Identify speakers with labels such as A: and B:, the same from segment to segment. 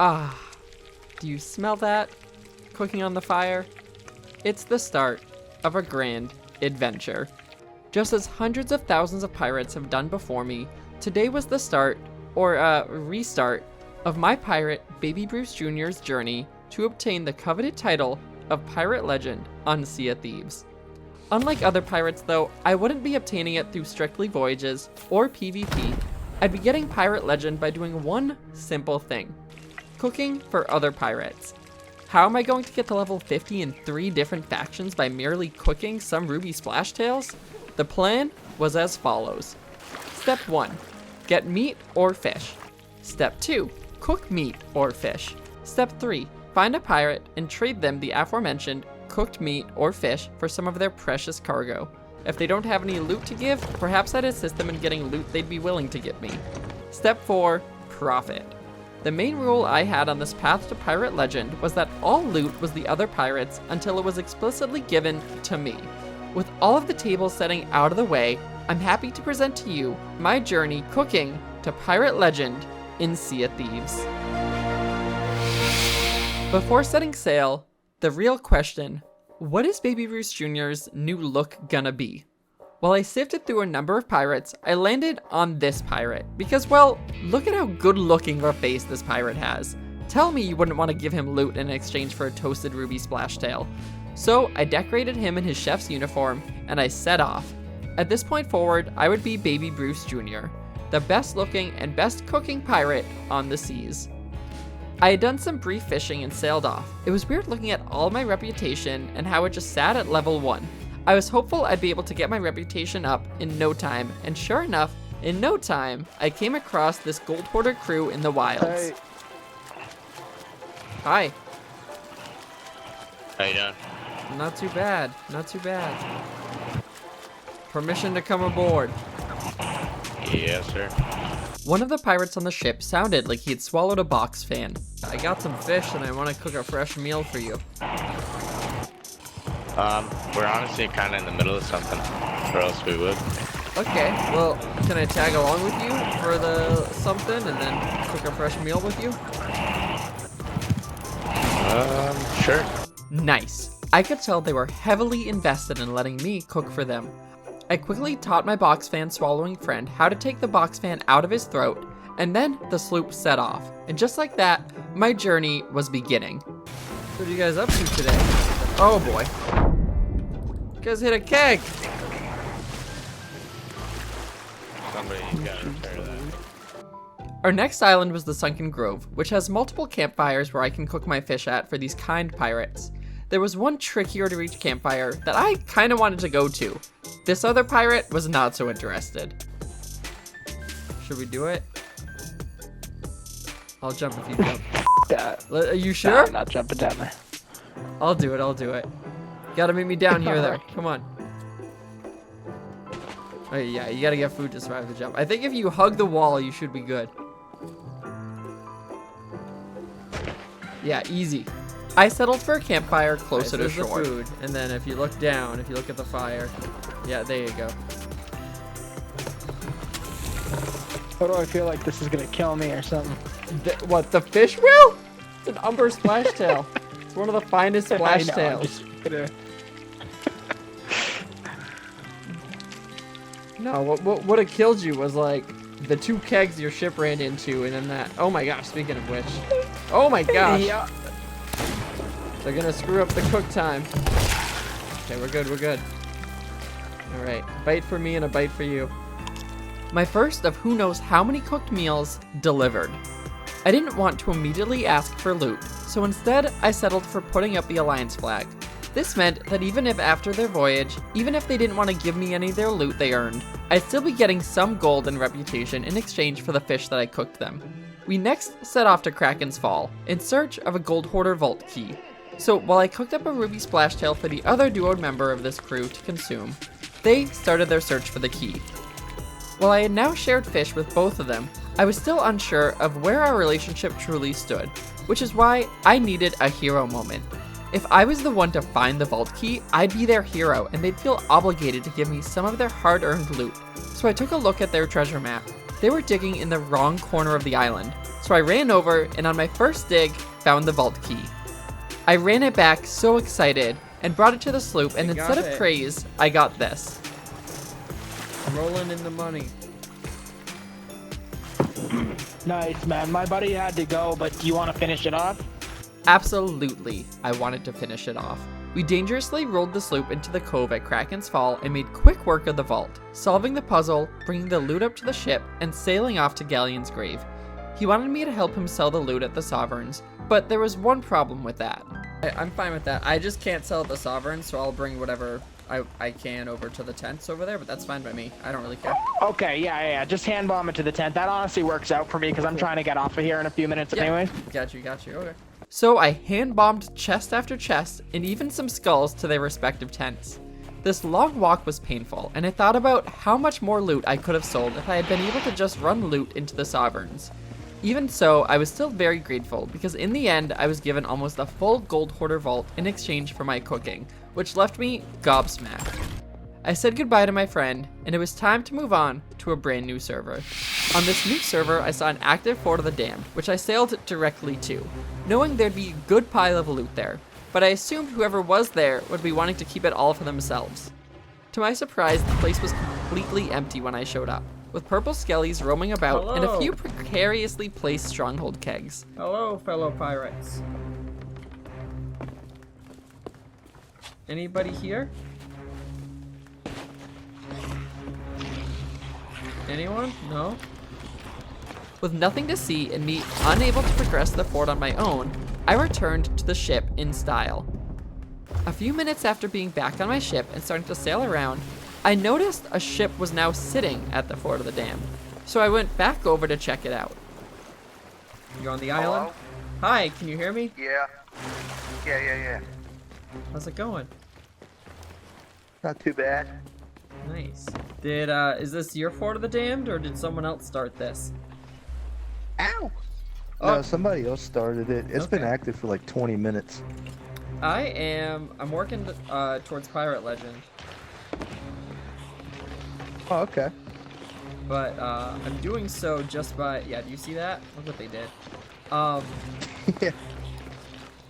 A: Ah, do you smell that? Cooking on the fire? It's the start of a grand adventure. Just as hundreds of thousands of pirates have done before me, today was the start, or restart, of my pirate, Baby Bruce Jr.'s journey to obtain the coveted title of Pirate Legend on Sea of Thieves. Unlike other pirates though, I wouldn't be obtaining it through strictly voyages or PvP. I'd be getting Pirate Legend by doing one simple thing: cooking for other pirates. How am I going to get to level 50 in 3 different factions by merely cooking some ruby splashtails? The plan was as follows. Step 1. Get meat or fish. Step 2. Cook meat or fish. Step 3. Find a pirate and trade them the aforementioned cooked meat or fish for some of their precious cargo. If they don't have any loot to give, perhaps I'd assist them in getting loot they'd be willing to give me. Step 4. Profit. The main rule I had on this path to Pirate Legend was that all loot was the other pirates until it was explicitly given to me. With all of the table setting out of the way, I'm happy to present to you my journey cooking to Pirate Legend in Sea of Thieves. Before setting sail, the real question: what is Baby Bruce Jr.'s new look gonna be? While I sifted through a number of pirates, I landed on this pirate because, well, look at how good looking of a face this pirate has. Tell me you wouldn't want to give him loot in exchange for a toasted ruby splashtail. So I decorated him in his chef's uniform and I set off. At this point forward, I would be Baby Bruce Jr., the best looking and best cooking pirate on the seas. I had done some brief fishing and sailed off. It was weird looking at all my reputation and how it just sat at level 1. I was hopeful I'd be able to get my reputation up in no time, and sure enough, in no time, I came across this gold hoarder crew in the wilds.
B: Hey.
A: Hi.
C: How you doing?
A: Not too bad, not too bad. Permission to come aboard.
C: Yes, sir.
A: One of the pirates on the ship sounded like he had swallowed a box fan. I got some fish and I want to cook a fresh meal for you.
C: We're honestly kind of in the middle of something, or else we would.
A: Okay, well, can I tag along with you for the something and then cook a fresh meal with you?
C: Sure.
A: Nice. I could tell they were heavily invested in letting me cook for them. I quickly taught my box fan swallowing friend how to take the box fan out of his throat, and then the sloop set off. And just like that, my journey was beginning. What are you guys up to today? Oh boy. You guys hit a keg!
C: Somebody's got to repair that.
A: Our next island was the Sunken Grove, which has multiple campfires where I can cook my fish at for these kind pirates. There was one trickier to reach campfire that I kinda wanted to go to. This other pirate was not so interested. Should we do it? I'll jump if you jump.
B: That.
A: Are you sure?
B: Nah, I'm not jumping down there.
A: I'll do it. Gotta meet me down here though, come on. Oh yeah, you gotta get food to survive the jump. I think if you hug the wall, you should be good. Yeah, easy. I settled for a campfire closer to shore. The food, and then if you look down, if you look at the fire, yeah, there you go.
B: What do I feel like this is gonna kill me or something?
A: What, the fish will? It's an umber splashtail. It's one of the finest splashtails. No, what would have killed you was like the 2 kegs your ship ran into, and then that. Oh my gosh! Speaking of which, oh my gosh!
B: Yeah.
A: They're gonna screw up the cook time. Okay, we're good. All right, bite for me and a bite for you. My first of who knows how many cooked meals delivered. I didn't want to immediately ask for loot, so instead I settled for putting up the Alliance flag. This meant that even if after their voyage, even if they didn't want to give me any of their loot they earned, I'd still be getting some gold and reputation in exchange for the fish that I cooked them. We next set off to Kraken's Fall, in search of a gold hoarder vault key. So while I cooked up a ruby splashtail for the other duo member of this crew to consume, they started their search for the key. While I had now shared fish with both of them, I was still unsure of where our relationship truly stood, which is why I needed a hero moment. If I was the one to find the vault key, I'd be their hero and they'd feel obligated to give me some of their hard-earned loot. So I took a look at their treasure map. They were digging in the wrong corner of the island. So I ran over and on my first dig, found the vault key. I ran it back so excited and brought it to the sloop, and instead of praise, I got this.
D: Rolling in the money.
B: Nice, man. My buddy had to go, but do you want to finish it off?
A: Absolutely, I wanted to finish it off. We dangerously rolled the sloop into the cove at Kraken's Fall and made quick work of the vault, solving the puzzle, bringing the loot up to the ship, and sailing off to Galleon's grave. He wanted me to help him sell the loot at the Sovereigns, but there was one problem with that.
D: I'm fine with that. I just can't sell at the Sovereign, so I'll bring whatever I can over to the tents over there, but that's fine by me. I don't really care.
B: Okay, yeah. Just hand bomb it to the tent. That honestly works out for me because I'm trying to get off of here in a few minutes anyway.
D: Got you. Okay.
A: So I hand-bombed chest after chest and even some skulls to their respective tents. This long walk was painful, and I thought about how much more loot I could have sold if I had been able to just run loot into the Sovereigns. Even so, I was still very grateful because in the end, I was given almost a full gold hoarder vault in exchange for my cooking, which left me gobsmacked. I said goodbye to my friend, and it was time to move on to a brand new server. On this new server, I saw an active Fort of the Damned, which I sailed directly to, knowing there'd be a good pile of loot there, but I assumed whoever was there would be wanting to keep it all for themselves. To my surprise, the place was completely empty when I showed up, with purple skellies roaming about and a few precariously placed stronghold kegs.
D: Hello, fellow pirates. Anybody here? Anyone? No?
A: With nothing to see and me unable to progress the fort on my own, I returned to the ship in style. A few minutes after being back on my ship and starting to sail around, I noticed a ship was now sitting at the Fort of the Damned, so I went back over to check it out.
D: You on the island? Hi, can you hear me?
E: Yeah.
D: How's it going?
E: Not too bad.
D: Nice. Is this your Fort of the Damned, or did someone else start this?
E: Ow!
D: Oh.
E: No, somebody else started it. It's been
D: Okay.
E: active for like 20 minutes.
D: I'm working towards Pirate Legend,
E: Oh, okay.
D: but I'm doing so just by, do you see that? Look what they did.
E: Yeah.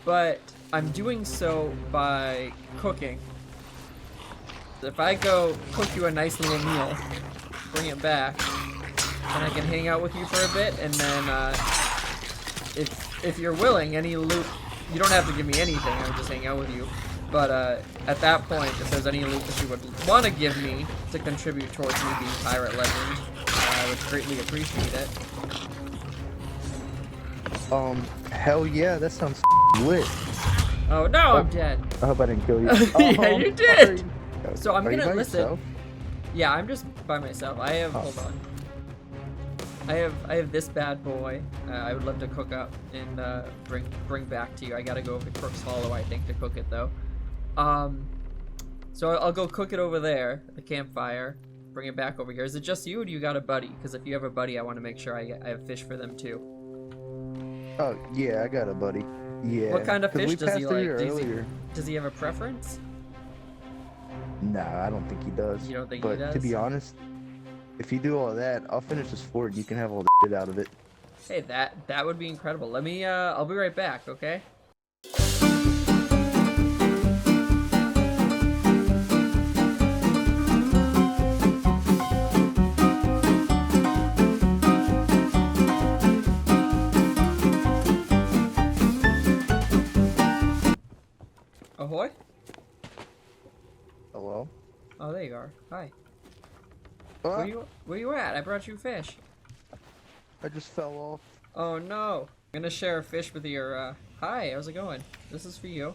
D: But I'm doing so by cooking. If I go cook you a nice little meal, bring it back, and I can hang out with you for a bit, and then if you're willing, any loot, you don't have to give me anything, I'll just hang out with you. But at that point, if there's any loot that you would want to give me to contribute towards me being Pirate Legend, I would greatly appreciate it.
E: Hell yeah, that sounds lit.
D: Oh no, I'm dead.
E: I hope I didn't kill you.
D: Yeah, you did.
E: Are
D: So I'm
E: you
D: gonna
E: by
D: listen.
E: yourself?
D: Yeah, I'm just by myself. I have, hold on. I have this bad boy. I would love to cook up and bring back to you. I gotta go over to Crook's Hollow, I think, to cook it though. So I'll go cook it over there, the campfire. Bring it back over here. Is it just you, or do you got a buddy? Because if you have a buddy, I want to make sure I have fish for them too.
E: Oh, yeah, I got a buddy. Yeah.
D: What kind of
E: 'cause
D: fish
E: we
D: does he
E: passed through
D: like?
E: here earlier.
D: Does he have a preference?
E: Nah, I don't think he does.
D: You don't think
E: but
D: he does?
E: to be honest, if you do all that, I'll finish this fort. You can have all the shit out of it.
D: Hey, that would be incredible. Let me. I'll be right back. Okay. Ahoy!
E: Hello?
D: Oh, there you are. Hi.
E: What?
D: Where you at? I brought you fish.
E: I just fell off.
D: Oh no. I'm gonna share a fish with your, hi, how's it going? This is for you.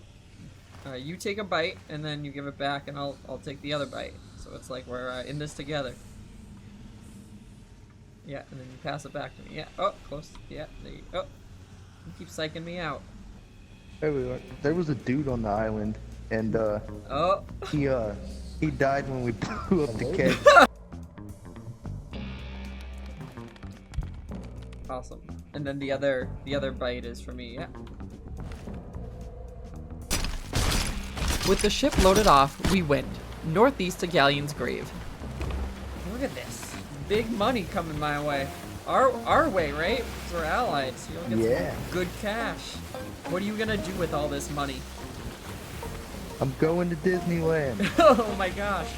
D: You take a bite, and then you give it back, and I'll take the other bite. So it's like we're, in this together. Yeah, and then you pass it back to me. Yeah, oh, close. Yeah, there you go. You keep psyching me out.
E: There was a dude on the island, and
D: Oh.
E: he died when we blew up the keg.
D: Awesome. And then the other bite is for me, yeah.
A: With the ship loaded off, we went northeast to Galleon's grave.
D: Look at this. Big money coming my way. our way, right? 'Cause we're allies. So you'll get
E: Yeah.
D: some good cash. What are you gonna do with all this money?
E: I'm going to Disneyland.
D: Oh my gosh.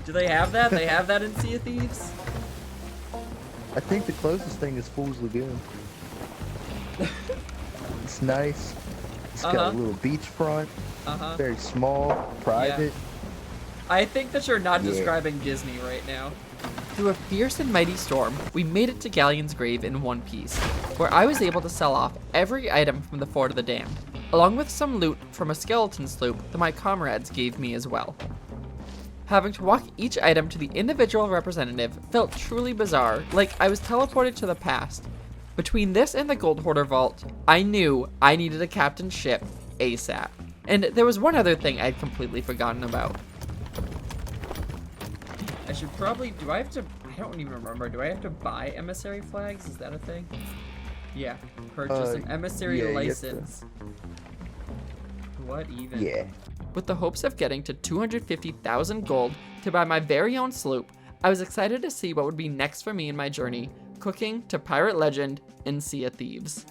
D: Do they have that? They have that in Sea of Thieves?
E: I think the closest thing is Fool's Lagoon. It's nice. It's got
D: Uh-huh.
E: a little beachfront.
D: Uh-huh.
E: Very small, private.
D: I think that you're not
E: Yeah.
D: describing Disney right now.
A: Through a fierce and mighty storm, we made it to Galleon's grave in one piece, where I was able to sell off every item from the Fort of the Damned, along with some loot from a skeleton sloop that my comrades gave me as well. Having to walk each item to the individual representative felt truly bizarre, like I was teleported to the past. Between this and the Gold Hoarder Vault, I knew I needed a captain's ship ASAP. And there was one other thing I'd completely forgotten about.
D: I should probably, I don't even remember, do I have to buy emissary flags? Is that a thing? Yeah, purchase an emissary
E: yeah, you have to.
D: license. What even?
E: Yeah.
A: With the hopes of getting to 250,000 gold to buy my very own sloop, I was excited to see what would be next for me in my journey, cooking to pirate legend in Sea of Thieves.